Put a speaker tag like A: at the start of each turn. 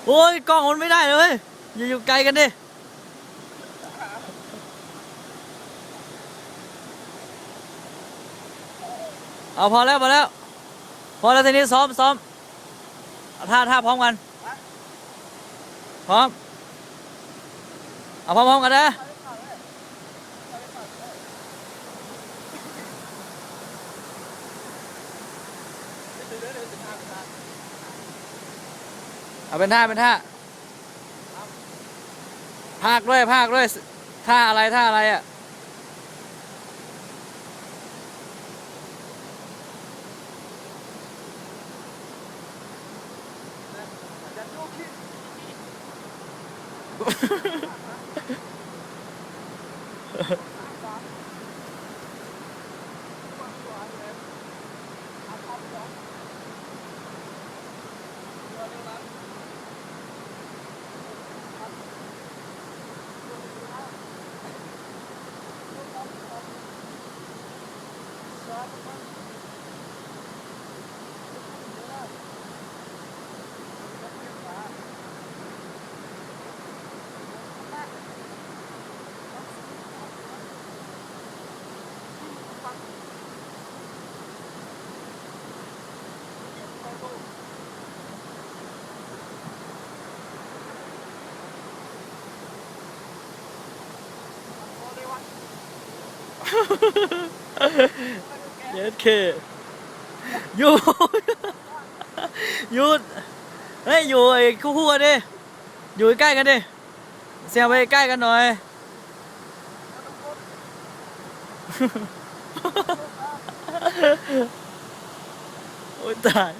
A: โอ้ยกล้องมันไม่ได้เลยอย่าอยู่ไกลกันดิเอาพอแล้วพอแล้วพอแล้วทีนี้ซ้อมท่าพร้อมกันพร้อมเอาพร้อมกันนะเอาเป็นท่าภาคด้วยท่าอะไรอ่ะเย็ดเคหยุดหยุดเฮ้ยอยู่ไอ้คู่กันดิอยู่ใกล้กันดิเสียงไปใกล้กันหน่อยโอ้ยตาย